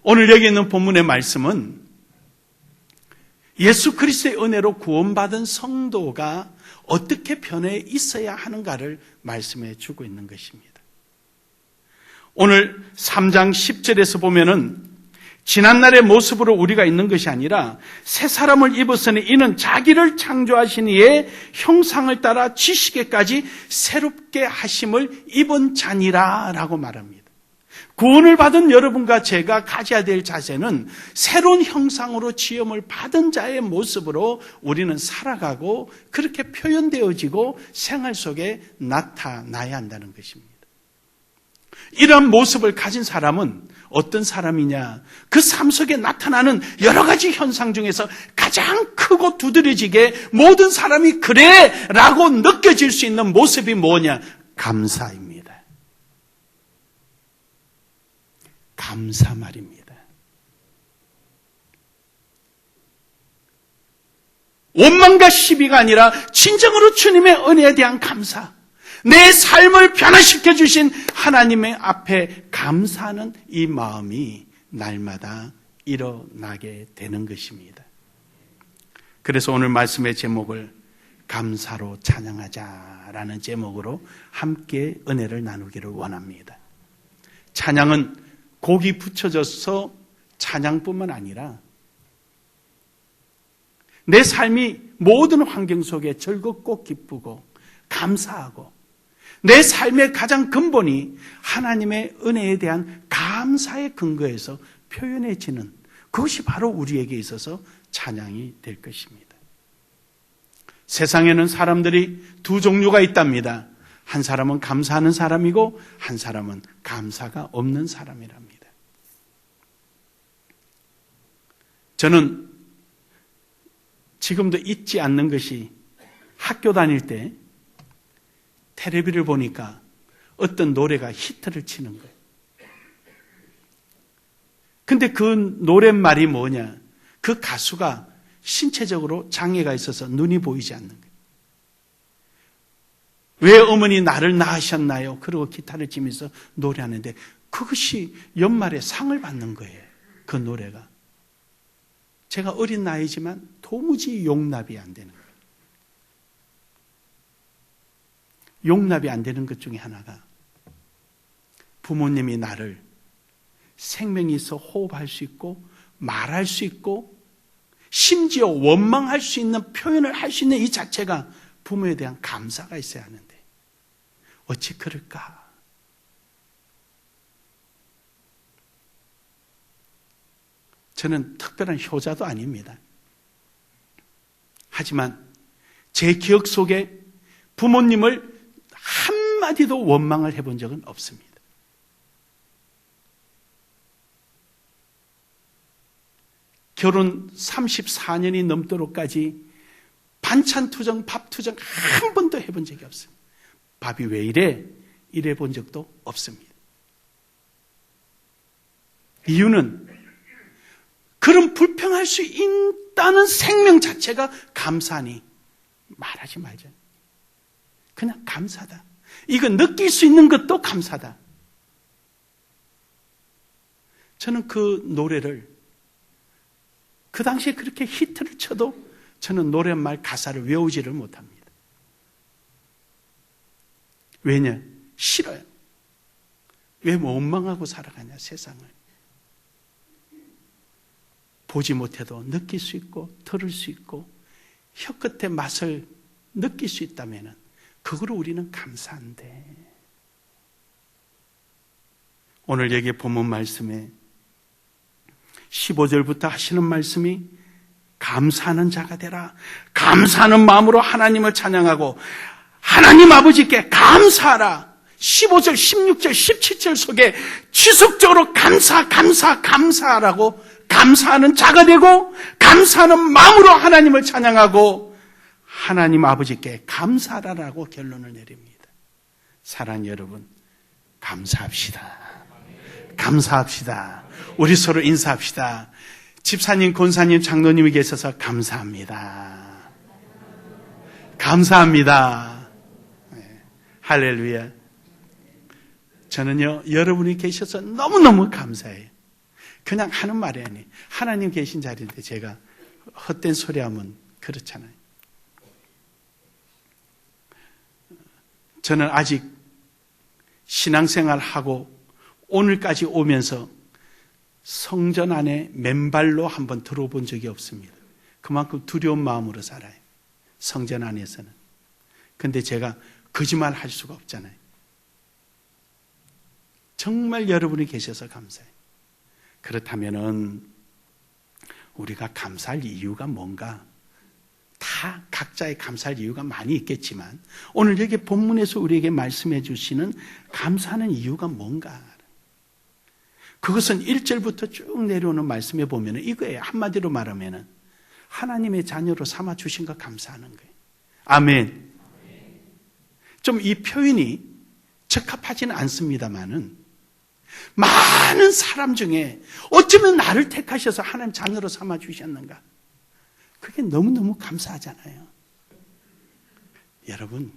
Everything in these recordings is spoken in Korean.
오늘 여기 있는 본문의 말씀은 예수 그리스도의 은혜로 구원받은 성도가 어떻게 변해 있어야 하는가를 말씀해 주고 있는 것입니다. 오늘 3장 10절에서 보면은 지난날의 모습으로 우리가 있는 것이 아니라 새 사람을 입었으니 이는 자기를 창조하신 이의 형상을 따라 지식에까지 새롭게 하심을 입은 자니라 라고 말합니다. 구원을 받은 여러분과 제가 가져야 될 자세는 새로운 형상으로 지음을 받은 자의 모습으로 우리는 살아가고 그렇게 표현되어지고 생활 속에 나타나야 한다는 것입니다. 이런 모습을 가진 사람은 어떤 사람이냐? 그 삶 속에 나타나는 여러 가지 현상 중에서 가장 크고 두드러지게 모든 사람이 그래 라고 느껴질 수 있는 모습이 뭐냐? 감사입니다. 감사 말입니다. 원망과 시비가 아니라 진정으로 주님의 은혜에 대한 감사, 내 삶을 변화시켜 주신 하나님의 앞에 감사하는 이 마음이 날마다 일어나게 되는 것입니다. 그래서 오늘 말씀의 제목을 감사로 찬양하자라는 제목으로 함께 은혜를 나누기를 원합니다. 찬양은 곡이 붙여져서 찬양뿐만 아니라 내 삶이 모든 환경 속에 즐겁고 기쁘고 감사하고 내 삶의 가장 근본이 하나님의 은혜에 대한 감사의 근거에서 표현해지는 그것이 바로 우리에게 있어서 찬양이 될 것입니다. 세상에는 사람들이 두 종류가 있답니다. 한 사람은 감사하는 사람이고 한 사람은 감사가 없는 사람이랍니다. 저는 지금도 잊지 않는 것이 학교 다닐 때 텔레비를 보니까 어떤 노래가 히트를 치는 거예요. 근데 그 노랫말이 뭐냐? 그 가수가 신체적으로 장애가 있어서 눈이 보이지 않는 거예요. 왜 어머니 나를 낳으셨나요? 그러고 기타를 치면서 노래하는데 그것이 연말에 상을 받는 거예요. 그 노래가. 제가 어린 나이지만 도무지 용납이 안 되는 거예요. 용납이 안 되는 것 중에 하나가 부모님이 나를 생명이 있어 호흡할 수 있고 말할 수 있고 심지어 원망할 수 있는 표현을 할 수 있는 이 자체가 부모에 대한 감사가 있어야 하는데 어찌 그럴까? 저는 특별한 효자도 아닙니다. 하지만 제 기억 속에 부모님을 한마디도 원망을 해본 적은 없습니다. 결혼 34년이 넘도록까지 반찬 투정, 밥 투정 한 번도 해본 적이 없습니다. 밥이 왜 이래? 이래 본 적도 없습니다. 이유는 그런 불평할 수 있다는 생명 자체가 감사하니 말하지 말자. 그냥 감사다. 이거 느낄 수 있는 것도 감사다. 저는 그 노래를 그 당시에 그렇게 히트를 쳐도 저는 노랫말 가사를 외우지를 못합니다. 왜냐? 싫어요. 왜 원망하고 살아가냐 세상을. 보지 못해도 느낄 수 있고 들을 수 있고 혀끝의 맛을 느낄 수 있다면 그거로 우리는 감사한데 오늘 여기 본문 말씀에 15절부터 하시는 말씀이 감사하는 자가 되라. 감사하는 마음으로 하나님을 찬양하고 하나님 아버지께 감사하라. 15절, 16절, 17절 속에 지속적으로 감사하라고 감사하는 자가 되고 감사하는 마음으로 하나님을 찬양하고 하나님 아버지께 감사하라고 결론을 내립니다. 사랑하는 여러분, 감사합시다. 감사합시다. 우리 서로 인사합시다. 집사님, 권사님, 장로님에 계셔서 감사합니다. 감사합니다. 네. 할렐루야. 저는요, 여러분이 계셔서 너무너무 감사해요. 그냥 하는 말이 아니에요. 하나님 계신 자리인데 제가 헛된 소리 하면 그렇잖아요. 저는 아직 신앙생활하고 오늘까지 오면서 성전 안에 맨발로 한번 들어본 적이 없습니다. 그만큼 두려운 마음으로 살아요. 성전 안에서는. 근데 제가 거짓말 할 수가 없잖아요. 정말 여러분이 계셔서 감사해요. 그렇다면은 우리가 감사할 이유가 뭔가? 다 각자의 감사할 이유가 많이 있겠지만 오늘 여기 본문에서 우리에게 말씀해 주시는 감사하는 이유가 뭔가? 그것은 1절부터 쭉 내려오는 말씀에 보면 이거예요. 한마디로 말하면 하나님의 자녀로 삼아 주신 것 감사하는 거예요. 아멘. 좀 이 표현이 적합하지는 않습니다만은 많은 사람 중에 어쩌면 나를 택하셔서 하나님 자녀로 삼아 주셨는가? 그게 너무너무 감사하잖아요. 여러분,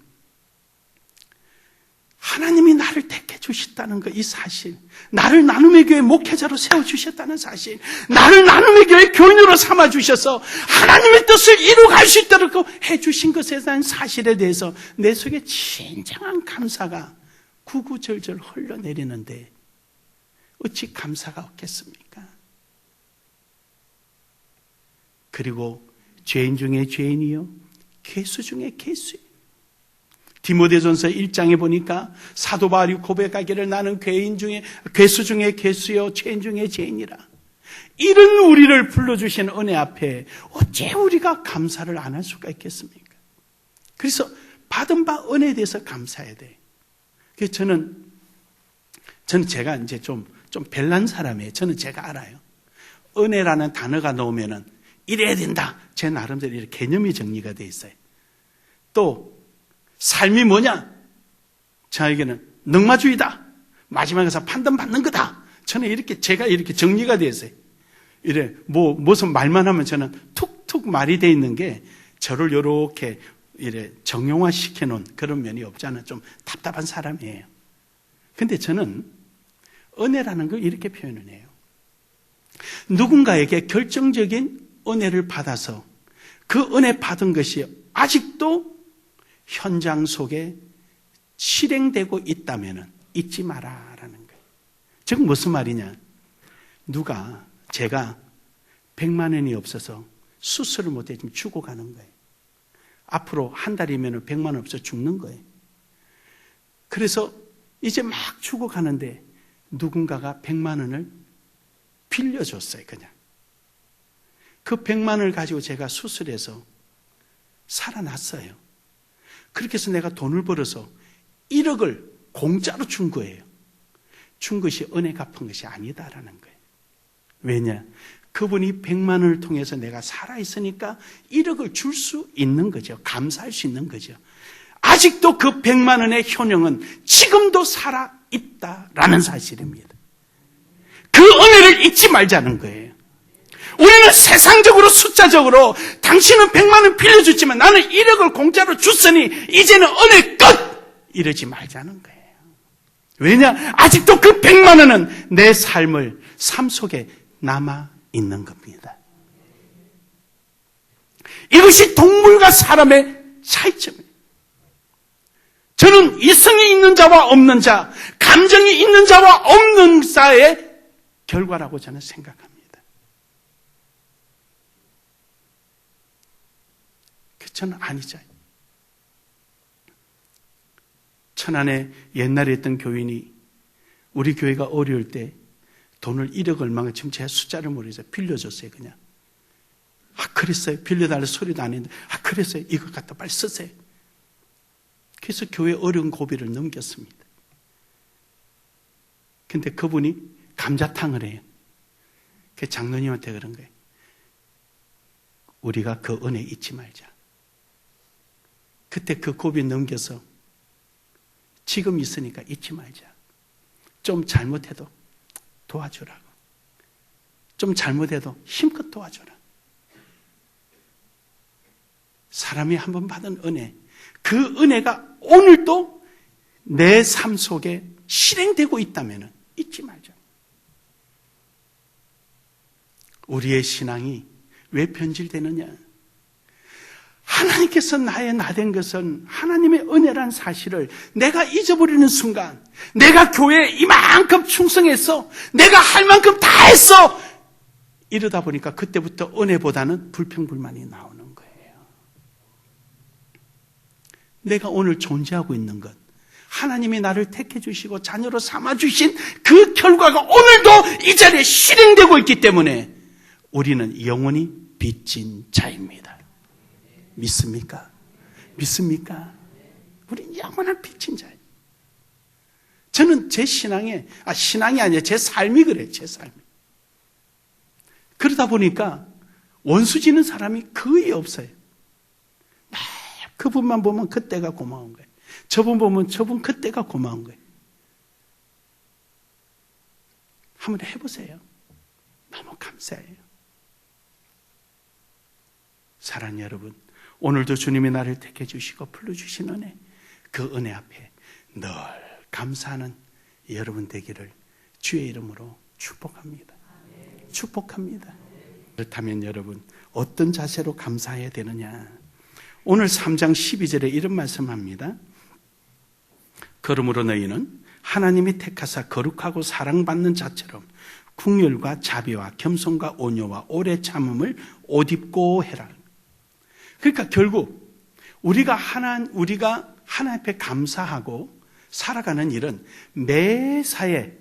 하나님이 나를 택해 주셨다는 거, 이 사실, 나를 나눔의 교회 목회자로 세워주셨다는 사실, 나를 나눔의 교회 교인으로 삼아주셔서 하나님의 뜻을 이루어갈 수 있도록 해주신 것에 대한 사실에 대해서 내 속에 진정한 감사가 구구절절 흘러내리는데 어찌 감사가 없겠습니까? 그리고 죄인 중에 죄인이요, 괴수 중에 괴수예요. 디모데전서 1장에 보니까 사도 바울이 고백하기를 나는 괴수 중에 괴수요 죄인 중에 죄인이라. 이런 우리를 불러주신 은혜 앞에 어째 우리가 감사를 안 할 수가 있겠습니까? 그래서 받은 바 은혜에 대해서 감사해야 돼. 그래서 저는 제가 이제 좀 별난 사람이에요. 저는 제가 알아요. 은혜라는 단어가 나오면은 이래야 된다. 제 나름대로 이렇게 개념이 정리가 돼 있어요. 또 삶이 뭐냐? 저에게는 넉마주의다. 마지막에서 판단받는 거다. 저는 제가 이렇게 정리가 되어 있어요. 이래, 무슨 말만 하면 저는 툭툭 말이 되어 있는 게 저를 이렇게 정형화 시켜놓은 그런 면이 없잖아요. 좀 답답한 사람이에요. 근데 저는 은혜라는 걸 이렇게 표현을 해요. 누군가에게 결정적인 은혜를 받아서 그 은혜 받은 것이 아직도 현장 속에 실행되고 있다면 잊지 마라라는 거예요. 즉 무슨 말이냐? 제가 100만 원이 없어서 수술을 못해 지금 죽어가는 거예요. 앞으로 한 달이면 100만 원 없어 죽는 거예요. 그래서 이제 막 죽어가는데 누군가가 100만 원을 빌려줬어요. 그냥. 그 100만 원을 가지고 제가 수술해서 살아났어요. 그렇게 해서 내가 돈을 벌어서 1억을 공짜로 준 거예요. 준 것이 은혜 갚은 것이 아니다라는 거예요. 왜냐? 그분이 100만 원을 통해서 내가 살아있으니까 1억을 줄 수 있는 거죠. 감사할 수 있는 거죠. 아직도 그 100만 원의 효능은 지금도 살아있다라는 사실입니다. 그 은혜를 잊지 말자는 거예요. 우리는 세상적으로 숫자적으로 당신은 100만 원 빌려줬지만 나는 1억을 공짜로 줬으니 이제는 은혜 끝! 이러지 말자는 거예요. 왜냐? 아직도 그 100만 원은 내 삶 속에 남아있는 겁니다. 이것이 동물과 사람의 차이점이에요. 저는 이성이 있는 자와 없는 자, 감정이 있는 자와 없는 자의 결과라고 저는 생각합니다. 저는 아니죠. 천안에 옛날에 했던 교인이 우리 교회가 어려울 때 돈을 1억 얼마가 지금 제가 숫자를 모르겠어요. 빌려줬어요. 그냥. 그랬어요. 빌려달라는 소리도 안 했는데 그랬어요. 이거 갖다 빨리 쓰세요. 그래서 교회 어려운 고비를 넘겼습니다. 근데 그분이 감자탕을 해요. 그 장로님한테 그런 거예요. 우리가 그 은혜 잊지 말자. 그때 그 고비 넘겨서 지금 있으니까 잊지 말자. 좀 잘못해도 도와주라고. 좀 잘못해도 힘껏 도와줘라. 사람이 한번 받은 은혜, 그 은혜가 오늘도 내 삶 속에 실행되고 있다면 잊지 말자. 우리의 신앙이 왜 변질되느냐? 하나님께서 나의 나된 것은 하나님의 은혜란 사실을 내가 잊어버리는 순간, 내가 교회에 이만큼 충성했어, 내가 할 만큼 다 했어, 이러다 보니까 그때부터 은혜보다는 불평불만이 나오는 거예요. 내가 오늘 존재하고 있는 것, 하나님이 나를 택해 주시고 자녀로 삼아 주신 그 결과가 오늘도 이 자리에 실행되고 있기 때문에 우리는 영원히 빚진 자입니다. 믿습니까? 믿습니까? 우리는 영원한 빚진 자예요. 저는 제 신앙이 아니라 제 삶이 그래요. 제 삶이. 그러다 보니까 원수 지는 사람이 거의 없어요. 그분만 보면 그때가 고마운 거예요. 저분 보면 저분 그때가 고마운 거예요. 한번 해보세요. 너무 감사해요. 사랑하는 여러분, 오늘도 주님이 나를 택해 주시고 불러주신 은혜, 그 은혜 앞에 늘 감사하는 여러분 되기를 주의 이름으로 축복합니다. 축복합니다. 그렇다면 여러분, 어떤 자세로 감사해야 되느냐? 오늘 3장 12절에 이런 말씀합니다. 그러므로 너희는 하나님이 택하사 거룩하고 사랑받는 자처럼 긍휼과 자비와 겸손과 온유와 오래 참음을 옷 입고 해라. 그러니까 결국 우리가 하나님 앞에 감사하고 살아가는 일은 매사에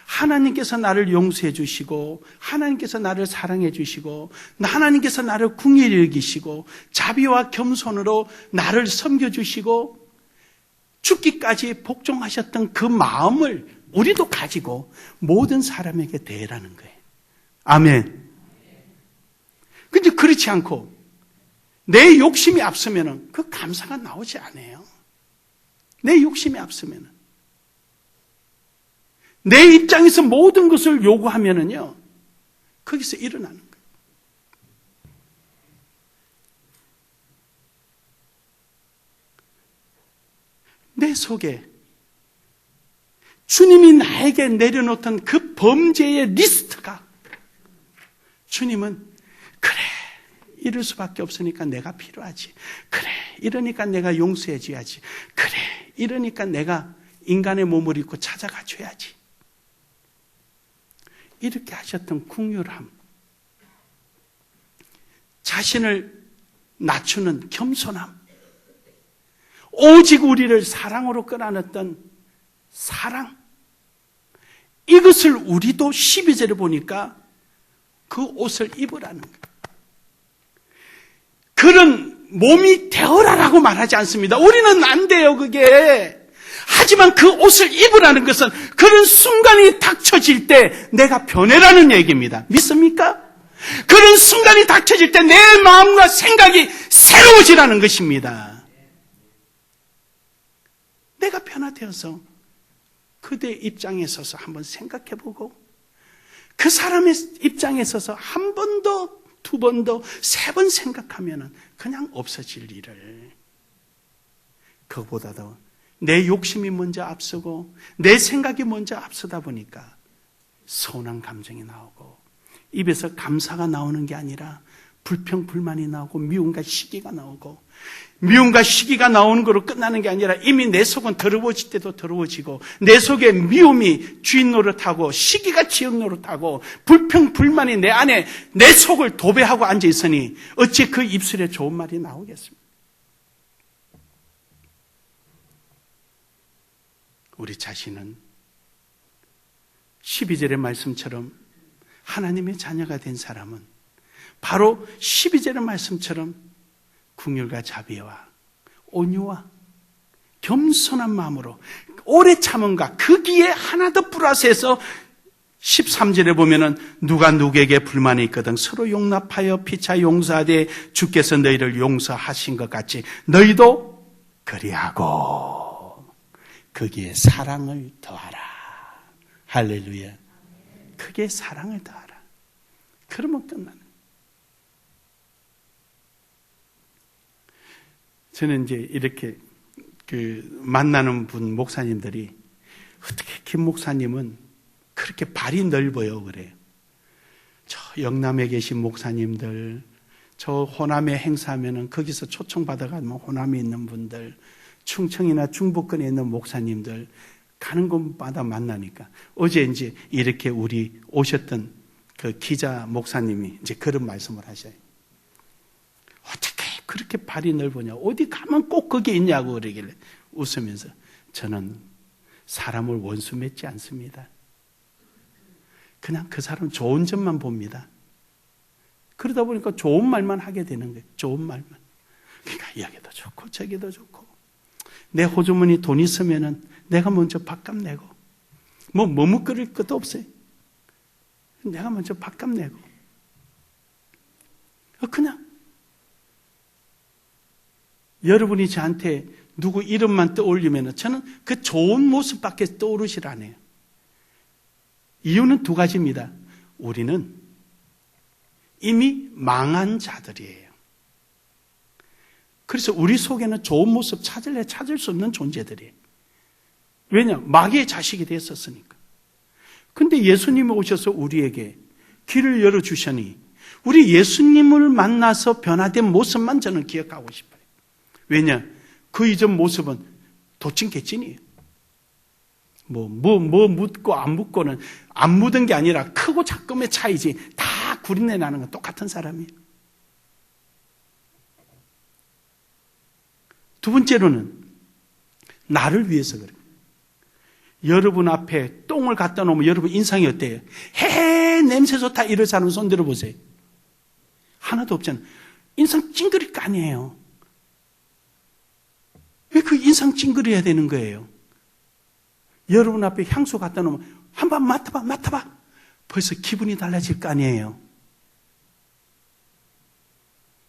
하나님께서 나를 용서해 주시고 하나님께서 나를 사랑해 주시고 하나님께서 나를 긍휼히 여기시고 자비와 겸손으로 나를 섬겨 주시고 죽기까지 복종하셨던 그 마음을 우리도 가지고 모든 사람에게 대하라는 거예요. 아멘. 근데 그렇지 않고 내 욕심이 앞서면은 그 감사가 나오지 않아요. 내 욕심이 앞서면은. 내 입장에서 모든 것을 요구하면은요, 거기서 일어나는 거예요. 내 속에 주님이 나에게 내려놓던 그 범죄의 리스트가 주님은 그래, 이럴 수밖에 없으니까 내가 필요하지. 그래, 이러니까 내가 용서해 줘야지. 그래, 이러니까 내가 인간의 몸을 입고 찾아가 줘야지. 이렇게 하셨던 긍휼함, 자신을 낮추는 겸손함, 오직 우리를 사랑으로 끌어안았던 사랑, 이것을 우리도 12절에 보니까 그 옷을 입으라는 거예요. 그런 몸이 되어라라고 말하지 않습니다. 우리는 안 돼요, 그게. 하지만 그 옷을 입으라는 것은 그런 순간이 닥쳐질 때 내가 변해라는 얘기입니다. 믿습니까? 그런 순간이 닥쳐질 때 내 마음과 생각이 새로워지라는 것입니다. 내가 변화되어서 그대의 입장에 서서 한번 생각해보고 그 사람의 입장에 서서 한 번 더, 두 번 더, 세 번 생각하면 그냥 없어질 일을, 그거보다도 내 욕심이 먼저 앞서고 내 생각이 먼저 앞서다 보니까 서운한 감정이 나오고 입에서 감사가 나오는 게 아니라 불평, 불만이 나오고 미움과 시기가 나오고, 미움과 시기가 나오는 거로 끝나는 게 아니라 이미 내 속은 더러워질 때도 더러워지고 내 속에 미움이 주인 노릇하고 시기가 지역 노릇하고 불평, 불만이 내 안에 내 속을 도배하고 앉아 있으니 어찌 그 입술에 좋은 말이 나오겠습니까? 우리 자신은 12절의 말씀처럼 하나님의 자녀가 된 사람은 바로 12절의 말씀처럼 긍휼과 자비와 온유와 겸손한 마음으로 오래 참음과 거기에 하나 더 플러스해서 13절에 보면은 누가 누구에게 불만이 있거든 서로 용납하여 피차 용서하되 주께서 너희를 용서하신 것 같이 너희도 그리하고 거기에 사랑을 더하라. 할렐루야. 거기에 사랑을 더하라. 그러면 끝나는. 저는 이제 이렇게 만나는 분 목사님들이 어떻게 김 목사님은 그렇게 발이 넓어요 그래요. 저 영남에 계신 목사님들, 저 호남에 행사하면은 거기서 초청받아가면 호남에 있는 분들, 충청이나 중부권에 있는 목사님들 가는 곳마다 만나니까 어제 이제 이렇게 우리 오셨던 그 기자 목사님이 이제 그런 말씀을 하셔요. 어떻게 그렇게 발이 넓으냐? 어디 가면 꼭 거기에 있냐고 그러길래 웃으면서 저는 사람을 원수 맺지 않습니다. 그냥 그 사람 좋은 점만 봅니다. 그러다 보니까 좋은 말만 하게 되는 거예요. 좋은 말만. 그러니까 여기도 좋고 저기도 좋고 내 호주머니 돈 있으면은 내가 먼저 밥값 내고 뭐 머뭇거릴 것도 없어요. 내가 먼저 밥값 내고 그냥 여러분이 저한테 누구 이름만 떠올리면 저는 그 좋은 모습밖에 떠오르질 않아요. 이유는 두 가지입니다. 우리는 이미 망한 자들이에요. 그래서 우리 속에는 좋은 모습 찾을래 찾을 수 없는 존재들이에요. 왜냐? 마귀의 자식이 됐었으니까. 근데 예수님이 오셔서 우리에게 길을 열어주셔니 우리 예수님을 만나서 변화된 모습만 저는 기억하고 싶어요. 왜냐? 그 이전 모습은 도찐개찐이에요. 뭐 묻고 안 묻고는 안 묻은 게 아니라 크고 작음의 차이지 다 구린내 나는 건 똑같은 사람이에요. 두 번째로는 나를 위해서 그래요. 여러분 앞에 똥을 갖다 놓으면 여러분 인상이 어때요? 헤 냄새 좋다 이럴 사람 손 들어보세요. 하나도 없잖아요. 인상 찡그릴 거 아니에요. 왜 그 인상 찡그려야 되는 거예요? 여러분 앞에 향수 갖다 놓으면 한번 맡아봐. 벌써 기분이 달라질 거 아니에요.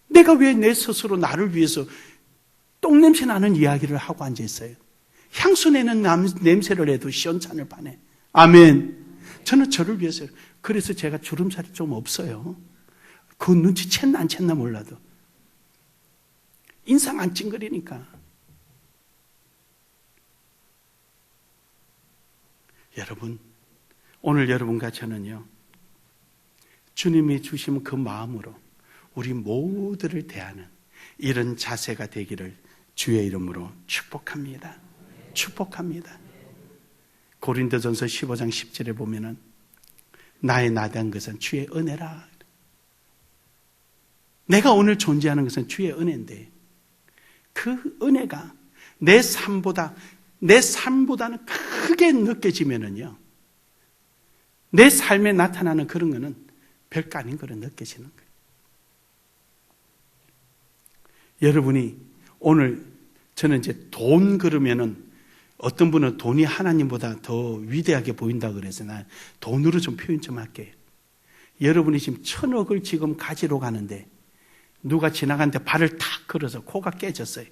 내가 왜 내 스스로 나를 위해서 똥냄새 나는 이야기를 하고 앉아있어요? 향수 내는 냄새를 해도 시원찮을 판에. 아멘. 저는 저를 위해서요. 그래서 제가 주름살이 좀 없어요. 그 눈치 챘나 안 챘나 몰라도. 인상 안 찡그리니까. 여러분, 오늘 여러분과 저는요, 주님이 주신 그 마음으로 우리 모두를 대하는 이런 자세가 되기를 주의 이름으로 축복합니다. 축복합니다. 고린도전서 15장 10절에 보면은 나의 나대한 것은 주의 은혜라. 내가 오늘 존재하는 것은 주의 은혜인데 그 은혜가 내 삶보다는 크게 느껴지면은요, 내 삶에 나타나는 그런 거는 별거 아닌 거로 느껴지는 거예요. 여러분이 오늘 저는 이제 돈 그러면은 어떤 분은 돈이 하나님보다 더 위대하게 보인다고 그래서 난 돈으로 좀 표현 좀 할게요. 여러분이 지금 1,000억을 지금 가지러 가는데 누가 지나가는데 발을 탁 걸어서 코가 깨졌어요.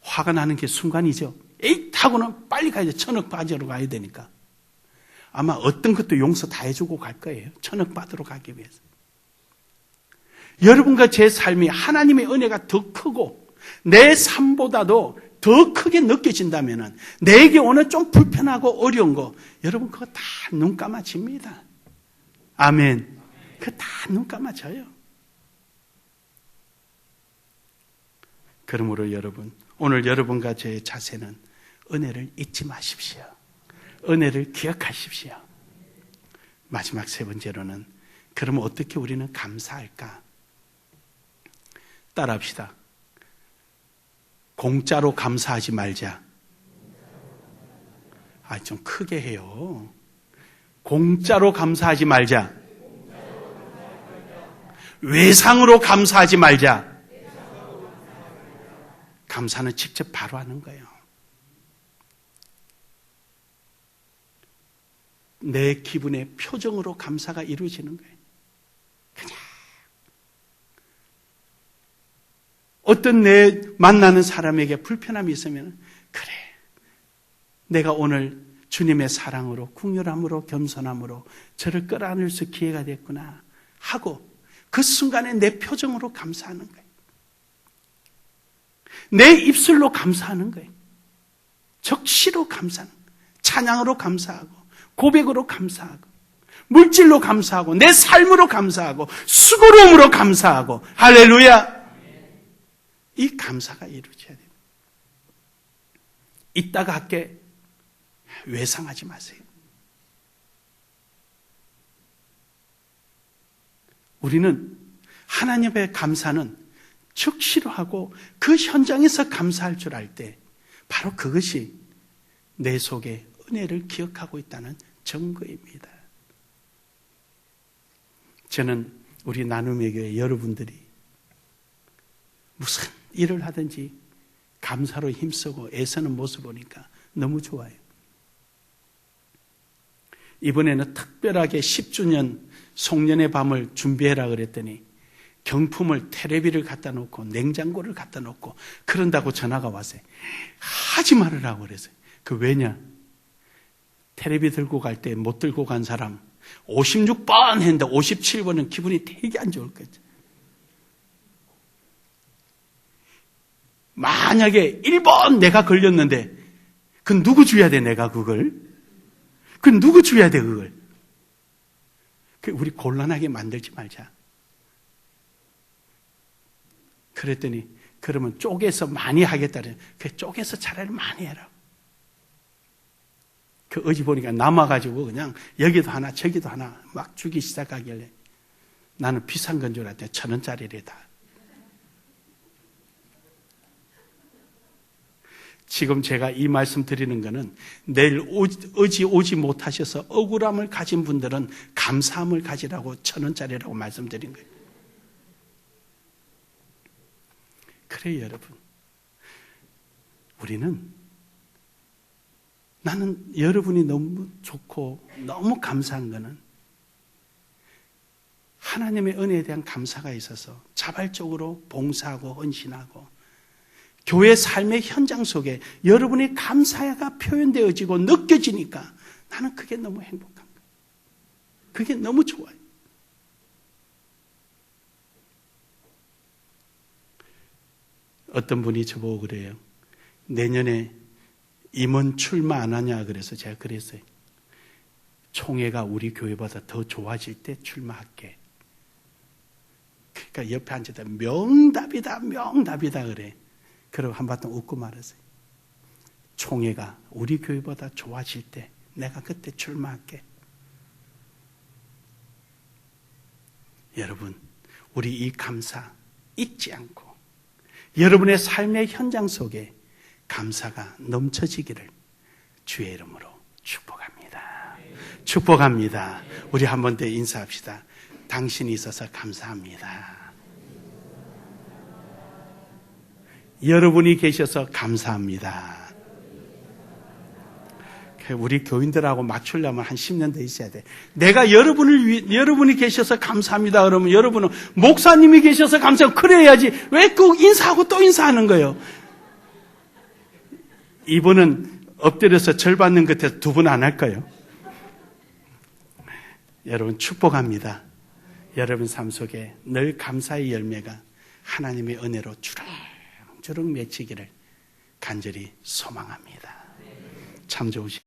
화가 나는 게 순간이죠. 에잇 하고는 빨리 가야죠. 1,000억 가지러 가야 되니까. 아마 어떤 것도 용서 다 해주고 갈 거예요. 1,000억 받으러 가기 위해서. 여러분과 제 삶이 하나님의 은혜가 더 크고 내 삶보다도 더 크게 느껴진다면 내게 오늘 좀 불편하고 어려운 거 여러분 그거 다 눈 감아집니다. 아멘. 그거 다 눈 감아져요. 그러므로 여러분, 오늘 여러분과 제 자세는 은혜를 잊지 마십시오. 은혜를 기억하십시오. 마지막 세 번째로는 그러면 어떻게 우리는 감사할까? 따라합시다. 공짜로 감사하지 말자. 좀 크게 해요. 공짜로 감사하지 말자. 외상으로 감사하지 말자. 감사는 직접 바로 하는 거예요. 내 기분의 표정으로 감사가 이루어지는 거예요. 그냥 어떤 내 만나는 사람에게 불편함이 있으면 그래, 내가 오늘 주님의 사랑으로 궁휼함으로 겸손함으로 저를 끌어안을 수 기회가 됐구나 하고 그 순간에 내 표정으로 감사하는 거예요. 내 입술로 감사하는 거예요. 적시로 감사하는 거예요. 찬양으로 감사하고 고백으로 감사하고 물질로 감사하고 내 삶으로 감사하고 수고로움으로 감사하고 할렐루야. 이 감사가 이루어져야 돼요. 이따가 할게 외상하지 마세요. 우리는 하나님의 감사는 즉시로 하고 그 현장에서 감사할 줄 알 때 바로 그것이 내 속에 은혜를 기억하고 있다는 증거입니다. 저는 우리 나눔의 교회 여러분들이 무슨 일을 하든지 감사로 힘쓰고 애쓰는 모습 보니까 너무 좋아요. 이번에는 특별하게 10주년 송년의 밤을 준비해라 그랬더니 경품을 테레비를 갖다 놓고 냉장고를 갖다 놓고 그런다고 전화가 왔어요. 하지 말으라고 그랬어요. 그 왜냐? 테레비 들고 갈 때 못 들고 간 사람 56번 했는데 57번은 기분이 되게 안 좋을 거죠. 만약에 1번 내가 걸렸는데 그 누구 줘야 돼 내가 그걸? 그 누구 줘야 돼 그걸? 우리 곤란하게 만들지 말자. 그랬더니 그러면 쪼개서 많이 하겠다는 그 쪼개서 차라리 많이 해라. 그 어제 보니까 남아가지고 그냥 여기도 하나 저기도 하나 막 주기 시작하길래 나는 비싼 건 줄 알았더니 1,000원짜리래다. 지금 제가 이 말씀 드리는 거는 내일 어지 오지 못하셔서 억울함을 가진 분들은 감사함을 가지라고 1,000원짜리라고 말씀드린 거예요. 그래요, 여러분. 우리는 나는 여러분이 너무 좋고 너무 감사한 거는 하나님의 은혜에 대한 감사가 있어서 자발적으로 봉사하고 헌신하고 교회 삶의 현장 속에 여러분의 감사가 표현되어지고 느껴지니까 나는 그게 너무 행복한 거예요. 그게 너무 좋아요. 어떤 분이 저보고 그래요. 내년에 임원 출마 안 하냐 그래서 제가 그랬어요. 총회가 우리 교회보다 더 좋아질 때 출마할게. 그러니까 옆에 앉아서 명답이다 명답이다 그래. 그러고 한바탕 웃고 말았어요. 총회가 우리 교회보다 좋아질 때 내가 그때 출마할게. 여러분, 우리 이 감사 잊지 않고 여러분의 삶의 현장 속에 감사가 넘쳐지기를 주의 이름으로 축복합니다. 축복합니다. 우리 한 번 더 인사합시다. 당신이 있어서 감사합니다. 여러분이 계셔서 감사합니다. 우리 교인들하고 맞추려면 한 10년 더 있어야 돼. 내가 여러분이 계셔서 감사합니다. 그러면 여러분은 목사님이 계셔서 감사하고 그래야지. 왜 꼭 인사하고 또 인사하는 거예요? 이분은 엎드려서 절 받는 끝에 두 분 안 할까요? 여러분 축복합니다. 여러분 삶 속에 늘 감사의 열매가 하나님의 은혜로 주렁주렁 맺히기를 간절히 소망합니다. 참 좋으신